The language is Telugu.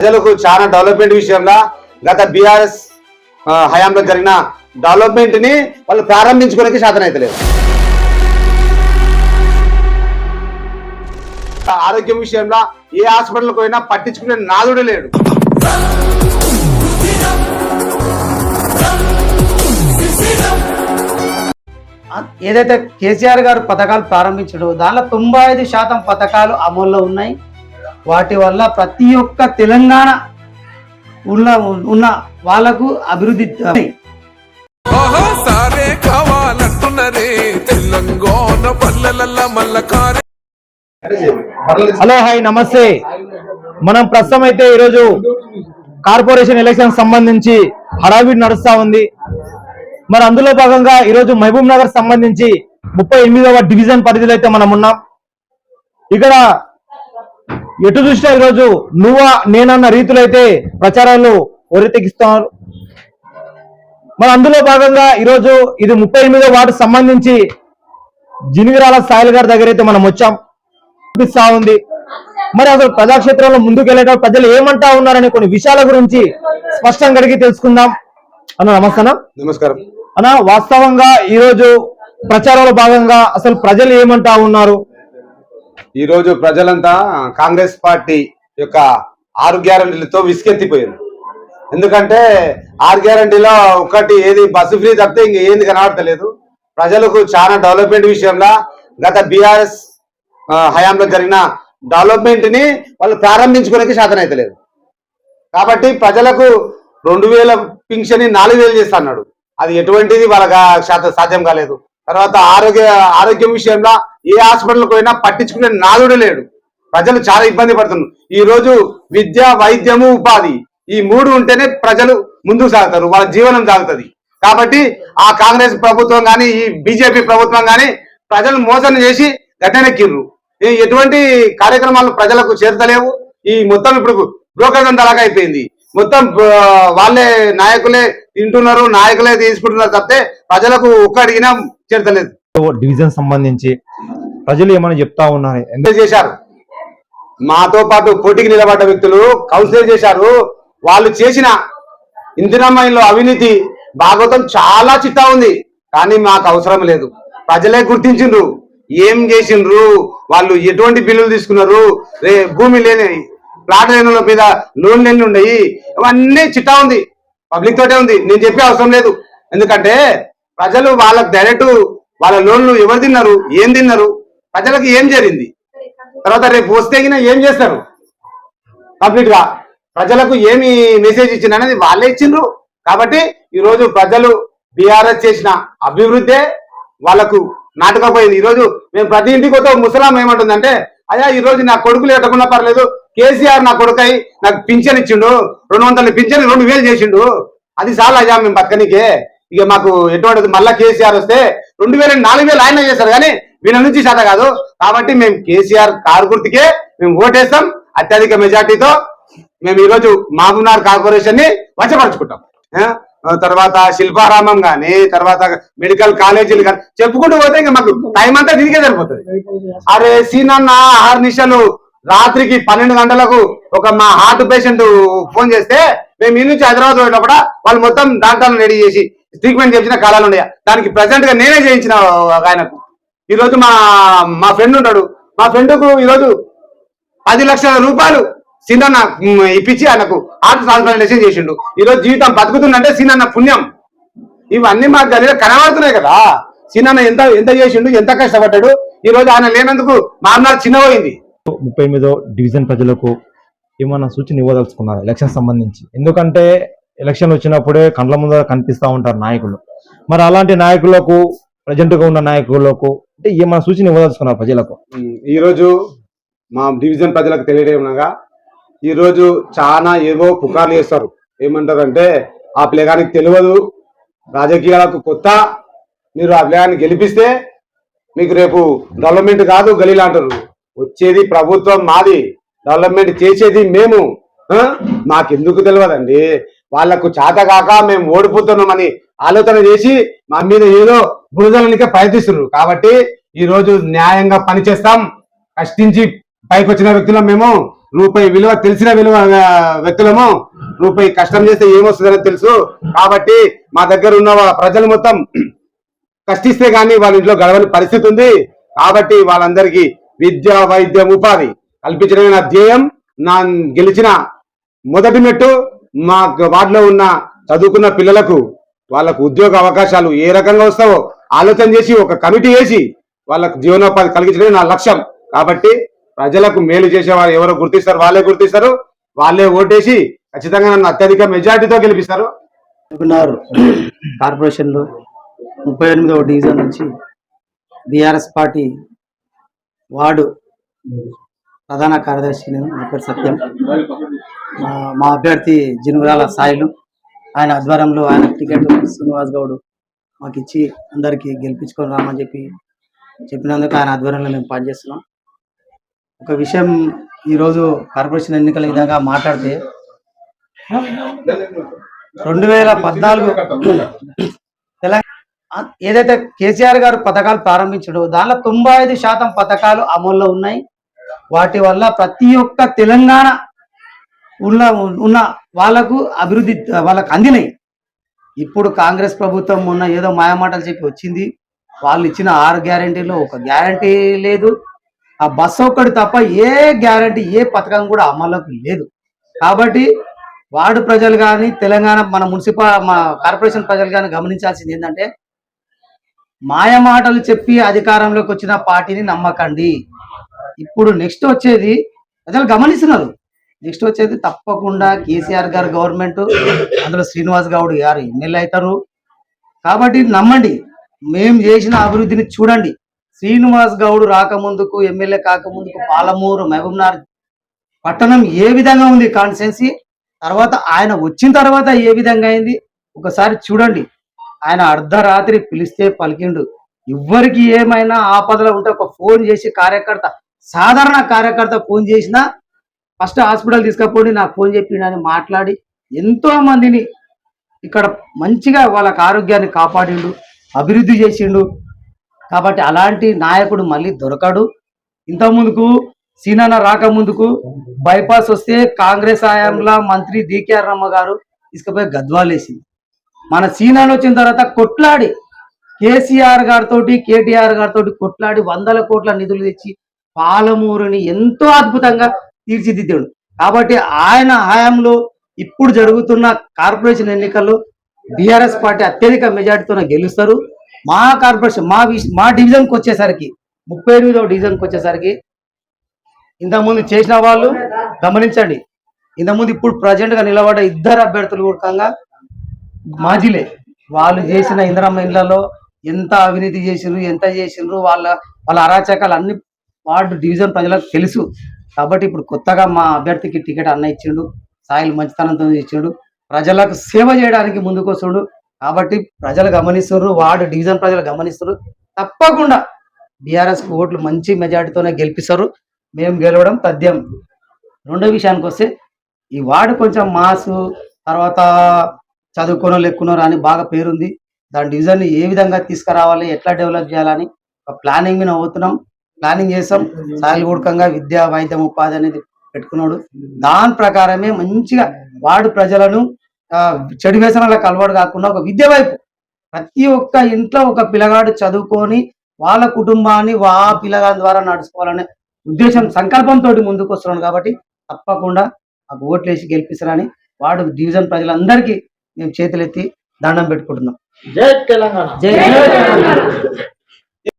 ప్రజలకు చాలా డెవలప్మెంట్ విషయంలో గత బీఆర్ఎస్ హయాంలో జరిగిన డెవలప్మెంట్ ని వాళ్ళు ప్రారంభించుకోవడానికి సాధన అయితే లేదు. ఆరోగ్యం విషయంలో ఏ హాస్పిటల్కి పోయినా పట్టించుకునే నాదుడు లేడు. ఏదైతే కేసీఆర్ గారు పథకాలు ప్రారంభించడో దానిలో 95% పథకాలు అమల్లో ఉన్నాయి. వాటి వల్ల ప్రతి ఒక్క తెలంగాణ ఉన్న వాళ్లకు అభివృద్ధి. హలో హాయ్ నమస్తే. మనం ప్రస్తుతం అయితే ఈరోజు కార్పొరేషన్ ఎలక్షన్ సంబంధించి హడావిడి నడుస్తా ఉంది. మరి అందులో భాగంగా ఈరోజు మహబూబ్ నగర్ సంబంధించి 38వ డివిజన్ పరిధిలో అయితే మనం ఉన్నాం. ఇక్కడ ఎటు చూసినా ఈరోజు నువ్వా నేనన్న రీతిలో అయితే ప్రచారాలు ఒరెతెకిస్తున్నారు. మరి అందులో భాగంగా ఈరోజు ఇది 38వ వార్డు సంబంధించి జినిగిరాల సాయిల్ గారి దగ్గర అయితే మనం వచ్చాం. చూపిస్తా ఉంది. మరి అసలు ప్రజాక్షేత్రంలో ముందుకు వెళ్ళేటప్పుడు ప్రజలు ఏమంటా ఉన్నారనే కొన్ని విషయాల గురించి స్పష్టంగా అడిగి తెలుసుకుందాం. అన్న నమస్తే. నమస్కారం అన్న, వాస్తవంగా ఈరోజు ప్రచారంలో భాగంగా అసలు ప్రజలు ఏమంటా ఉన్నారు? ఈ రోజు ప్రజలంతా కాంగ్రెస్ పార్టీ యొక్క 6 గ్యారంటీలతో విసుకెత్తిపోయారు. ఎందుకంటే 6 గ్యారంటీలో ఒకటి ఏది బస్సు ఫ్రీ తప్పితే ఇంక ఏంది కనబడతలేదు. ప్రజలకు చాలా డెవలప్మెంట్ విషయంలో గత బీఆర్ఎస్ హయాంలో జరిగిన డెవలప్మెంట్ ని వాళ్ళు ప్రారంభించుకోవడానికి సాధన అయితే లేదు. కాబట్టి ప్రజలకు 2000 పింఛని 4000 చేస్తా అన్నాడు. అది ఎటువంటిది వాళ్ళకి సాధ్యం కాలేదు. తర్వాత ఆరోగ్యం విషయంలో ఏ హాస్పిటల్కి పోయినా పట్టించుకునే నాదుడు లేడు. ప్రజలు చాలా ఇబ్బంది పడుతున్నారు. ఈ రోజు విద్య, వైద్యము, ఉపాధి ఈ 3 ఉంటేనే ప్రజలు ముందుకు సాగుతారు, వాళ్ళ జీవనం సాగుతుంది. కాబట్టి ఆ కాంగ్రెస్ ప్రభుత్వం కానీ ఈ బీజేపీ ప్రభుత్వం కానీ ప్రజలు మోసం చేసి గట్టెనెక్కిర్రు. ఎటువంటి కార్యక్రమాలు ప్రజలకు చేరతలేవు. ఈ మొత్తం ఇప్పుడు బ్రోకర్ దందాలాగా అయిపోయింది. మొత్తం వాళ్ళే నాయకులే తింటున్నారు, నాయకులే తీసుకుంటున్నారు తప్పితే ప్రజలకు ఒక్క అడిగినా చేరతలేదు. డివిజన్ సంబంధించి ప్రజలు ఏమైనా చెప్తా ఉన్నారు? ఎంత చేశారు? మాతో పాటు పోటీకి నిలబడ్డ వ్యక్తులు కౌన్సిలర్ చేశారు. వాళ్ళు చేసిన ఇందిరామయంలో అవినీతి భాగవతం చాలా చిట్టా ఉంది. కానీ మాకు అవసరం లేదు. ప్రజలే గుర్తించిండ్రు ఏం చేసిండ్రు, వాళ్ళు ఎటువంటి బిల్లులు తీసుకున్నారు, భూమి లేని ప్లాట్ లేనుల మీద లోన్లు ఎన్ని ఉన్నాయి, ఇవన్నీ చిట్టా ఉంది. పబ్లిక్ తోటే ఉంది. నేను చెప్పే అవసరం లేదు. ఎందుకంటే ప్రజలు వాళ్ళకు డైరెక్ట్ వాళ్ళ లోన్లు ఎవరు తిన్నారు, ఏం తిన్నారు, ప్రజలకు ఏం జరిగింది, తర్వాత రేపు వస్తే ఏం చేస్తారు, కంప్లీట్ గా ప్రజలకు ఏమి మెసేజ్ ఇచ్చింది అనేది వాళ్ళే ఇచ్చిండ్రు. కాబట్టి ఈ రోజు ప్రజలు బీఆర్ఎస్ చేసిన అభివృద్ధే వాళ్ళకు నాటకపోయింది. ఈ రోజు మేము ప్రతి ఇంటికి ఒక ముసలాం ఏమంటుందంటే, అయ్యా ఈ రోజు నా కొడుకులు ఎట్టకున్నా పర్లేదు, కేసీఆర్ నా కొడుకై నాకు పింఛన్ ఇచ్చిండు, 200 పింఛన్ 2000 చేసిండు, అది చాలా అయ్యా మేము బతకనికే. ఇక మాకు ఎటువంటిది మళ్ళా కేసీఆర్ వస్తే 2000 4000 ఆయన చేస్తారు, కానీ వీళ్ళ నుంచి శాత కాదు. కాబట్టి మేము కేసీఆర్ కారు గుర్తుకే మేము ఓటేస్తాం. అత్యధిక మెజార్టీతో మేము ఈరోజు మహబూబ్నగర్ కార్పొరేషన్ ని వశపరుచుకుంటాం. తర్వాత శిల్పారామం కానీ, తర్వాత మెడికల్ కాలేజీలు కానీ చెప్పుకుంటూ పోతే ఇంకా మాకు టైం అంతా తిరిగే సరిపోతుంది. అరే సీనన్న 6 నిమిషాలు రాత్రికి 12 గంటలకు ఒక మా హార్ట్ పేషెంట్ ఫోన్ చేస్తే మేము ఈ నుంచి హైదరాబాద్ పోయేటప్పుడు వాళ్ళు మొత్తం డాక్టర్లను రెడీ చేసి ట్రీట్మెంట్ చేసిన కాలాలు ఉన్నాయి. దానికి ప్రెసెంట్ గా నేనే చేయించిన ఆయనకు. ఈరోజు మా ఫ్రెండ్ ఉంటాడు, మా ఫ్రెండ్కు ఈరోజు 10 లక్షల రూపాయలు సీనన్న ఇప్పించి ఆయనకు హార్ట్ ట్రాన్స్ప్లాంటేషన్ చేసిండు. ఈరోజు జీవితం బతుకుతుందంటే సీనన్న పుణ్యం. ఇవన్నీ మాకు గదిలో కనబడుతున్నాయి కదా. సీనన్న ఎంత చేసిండు, ఎంత కష్టపడ్డాడు. ఈ రోజు ఆయన లేనందుకు మహబూబ్నగర్ చిన్నపోయింది. 38వ డివిజన్ ప్రజలకు ఏమన్నా సూచన ఇవ్వదలుచుకున్నారు ఎలక్షన్ సంబంధించి? ఎందుకంటే ఎలక్షన్ వచ్చినప్పుడే కండ్ల ముందర కనిపిస్తూ ఉంటారు నాయకులు. మరి అలాంటి నాయకులకు, ప్రజెంట్ గా ఉన్న నాయకులకు అంటే ఏమన్నా సూచన ఇవ్వదలుచుకున్నారు ప్రజలకు? ఈరోజు మా డివిజన్ ప్రజలకు తెలియజేయగా, ఈరోజు చాలా ఏవో పుకార్లు చేస్తారు. ఏమంటారంటే ఆ ప్లేగానికి తెలియదు, రాజకీయాలకు కొత్త, మీరు ఆ ప్లేగాన్ని గెలిపిస్తే మీకు రేపు డెవలప్మెంట్ కాదు గలీలా అంటారు. వచ్చేది ప్రభుత్వం మాది, డెవలప్మెంట్ చేసేది మేము. మాకెందుకు తెలియదండి? వాళ్లకు చేతగాక మేము ఓడిపోతున్నామని ఆలోచన చేసి మా మీద ఏదో బురదలనికే ప్రయత్నిస్తున్నారు. కాబట్టి ఈ రోజు న్యాయంగా పనిచేస్తాం, కష్టించి పైకి వచ్చిన వ్యక్తులం మేము, రూపాయి విలువ తెలిసిన విలువ వ్యక్తులము. రూపాయి కష్టం చేస్తే ఏమొస్తుందని తెలుసు. కాబట్టి మా దగ్గర ఉన్న ప్రజలు మొత్తం కష్టిస్తే గానీ వాళ్ళ ఇంట్లో గడవని పరిస్థితి ఉంది. కాబట్టి వాళ్ళందరికీ విద్య, వైద్యం, ఉపాధి కల్పించడమే నా ధ్యేయం. నా గెలిచిన మొదటి మెట్టు మా వార్డులో ఉన్న చదువుకున్న పిల్లలకు వాళ్ళకు ఉద్యోగ అవకాశాలు ఏ రకంగా వస్తావో ఆలోచన చేసి ఒక కమిటీ వేసి వాళ్ళకు జీవనోపాధి కలిగించడమే నా లక్ష్యం. కాబట్టి ప్రజలకు మేలు చేసేవారు ఎవరో గుర్తిస్తారు, వాళ్ళే ఓటేసి ఖచ్చితంగా నన్ను అత్యధిక మెజార్టీతో గెలిపిస్తారు. కార్పొరేషన్ లో 38వ డివిజన్ నుంచి బీఆర్ఎస్ పార్టీ వార్డు ప్రధాన కార్యదర్శి నేను, నా పేరు సత్యం. మా అభ్యర్థి జినుగురాల సాయిలు, ఆయన ఆధ్వర్యంలో ఆయన టికెట్ శ్రీనివాస్ గౌడ్ మాకు ఇచ్చి అందరికీ గెలిపించుకొని రామని చెప్పినందుకు ఆయన ఆధ్వర్యంలో మేము పనిచేస్తున్నాం. ఒక విషయం, ఈరోజు కార్పొరేషన్ ఎన్నికల విధంగా మాట్లాడితే 2014 తెలంగాణ ఏదైతే కేసీఆర్ గారు పథకాలు ప్రారంభించడో దానిలో 95% పథకాలు అమల్లో ఉన్నాయి. వాటి వల్ల ప్రతి ఒక్క తెలంగాణ ఉన్న వాళ్ళకు అభివృద్ధి వాళ్ళకు అందినాయి. ఇప్పుడు కాంగ్రెస్ ప్రభుత్వం మొన్న ఏదో మాయమాటలు చెప్పి వచ్చింది. వాళ్ళు ఇచ్చిన 6 గ్యారంటీలో ఒక గ్యారంటీ లేదు. ఆ బస్సు ఒక్కటి తప్ప ఏ గ్యారంటీ ఏ పథకం కూడా అమల్లోకి లేదు. కాబట్టి వార్డు ప్రజలు కానీ తెలంగాణ మన మా కార్పొరేషన్ ప్రజలు కానీ గమనించాల్సింది ఏంటంటే, మాయమాటలు చెప్పి అధికారంలోకి వచ్చిన పార్టీని నమ్మకండి. ఇప్పుడు నెక్స్ట్ వచ్చేది ప్రజలు గమనిస్తున్నారు. నెక్స్ట్ వచ్చేది తప్పకుండా కేసీఆర్ గారు గవర్నమెంట్, అందులో శ్రీనివాస్ గౌడ్ గారు ఎమ్మెల్యే అవుతారు. కాబట్టి నమ్మండి, మేము చేసిన అభివృద్ధిని చూడండి. శ్రీనివాస్ గౌడ్ రాకముందుకు, ఎమ్మెల్యే కాకముందుకు పాలమూరు, మహబూబ్నగర్ పట్టణం ఏ విధంగా ఉంది కాన్స్టిట్యున్సీ, తర్వాత ఆయన వచ్చిన తర్వాత ఏ విధంగా అయింది ఒకసారి చూడండి. ఆయన అర్ధరాత్రి పిలిస్తే పలికిండు. ఎవ్వరికి ఏమైనా ఆపదలో ఉంటే ఒక ఫోన్ చేసి సాధారణ కార్యకర్త ఫోన్ చేసినా ఫస్ట్ హాస్పిటల్ తీసుకపోండి నాకు ఫోన్ చెప్పిండని మాట్లాడి ఎంతో మందిని ఇక్కడ మంచిగా వాళ్ళకి ఆరోగ్యాన్ని కాపాడిండు, అభివృద్ధి చేసిండు. కాబట్టి అలాంటి నాయకుడు మళ్ళీ దొరకడు. ఇంతకుముందుకు సీనాన్న రాకముందుకు బైపాస్ వస్తే కాంగ్రెస్ హయాంలో మంత్రి డికేఆర్ రమ్మ గారు తీసుకుపోయి గద్వాలేసింది. మన సీనాన్న వచ్చిన తర్వాత కొట్లాడి కేసీఆర్ గారితో కేటీఆర్ గారితో కొట్లాడి 100 కోట్ల నిధులు తెచ్చి పాలమూరుని ఎంతో అద్భుతంగా తీర్చిదిద్దాడు. కాబట్టి ఆయన హయాంలో ఇప్పుడు జరుగుతున్న కార్పొరేషన్ ఎన్నికల్లో బీఆర్ఎస్ పార్టీ అత్యధిక మెజార్టీతో గెలుస్తారు. మా కార్పొరేషన్ మా డివిజన్కి వచ్చేసరికి 38వ డివిజన్కి వచ్చేసరికి ఇంతకుముందు చేసిన వాళ్ళు గమనించండి. ఇంతకుముందు ఇప్పుడు ప్రజెంట్ గా నిలబడ్డ 2 అభ్యర్థులు కూడా మాజీలే. వాళ్ళు చేసిన ఇందిరమ్మ ఇళ్లలో ఎంత అవినీతి చేసిండ్రు, ఎంత చేసిండ్రు, వాళ్ళ అరాచకాలు అన్ని వార్డు డివిజన్ ప్రజలకు తెలుసు. కాబట్టి ఇప్పుడు కొత్తగా మా అభ్యర్థికి టికెట్ అన్న ఇచ్చిండు, సాయిలు మంచితనంతో ఇచ్చిండు, ప్రజలకు సేవ చేయడానికి ముందుకు వస్తుండు. కాబట్టి ప్రజలు గమనిస్తున్నారు, వార్డు డివిజన్ ప్రజలు గమనిస్తున్నారు. తప్పకుండా బీఆర్ఎస్ ఓట్లు మంచి మెజార్టీతోనే గెలిపిస్తారు. మేము గెలవడం తథ్యం. రెండో విషయానికి వస్తే, ఈ వార్డు కొంచెం మాసు, తర్వాత చదువుకోనో లెక్కునో అని బాగా పేరుంది. దాని డివిజన్ ఏ విధంగా తీసుకురావాలి, ఎట్లా డెవలప్ చేయాలని ఒక ప్లానింగ్ మీద అవుతున్నాం. ప్లానింగ్ చేస్తాం. సాయలూడకంగా విద్య, వైద్యం, ఉపాధి అనేది పెట్టుకున్నాడు. దాని ప్రకారమే మంచిగా వార్డు ప్రజలను చెడు వ్యసనాలకు అలవాటు కాకుండా ఒక విద్య వైపు ప్రతి ఒక్క ఇంట్లో ఒక పిల్లగాడు చదువుకొని వాళ్ళ కుటుంబాన్ని పిల్లగాడి ద్వారా నడుచుకోవాలనే ఉద్దేశం, సంకల్పంతో ముందుకు వస్తున్నాను. కాబట్టి తప్పకుండా మాకు ఓట్లు వేసి గెలిపిస్తారని వార్డు డివిజన్ ప్రజలందరికీ మేము చేతులెత్తి దండం పెట్టుకుంటున్నాం. జై తెలంగాణ. జై తెలంగాణ.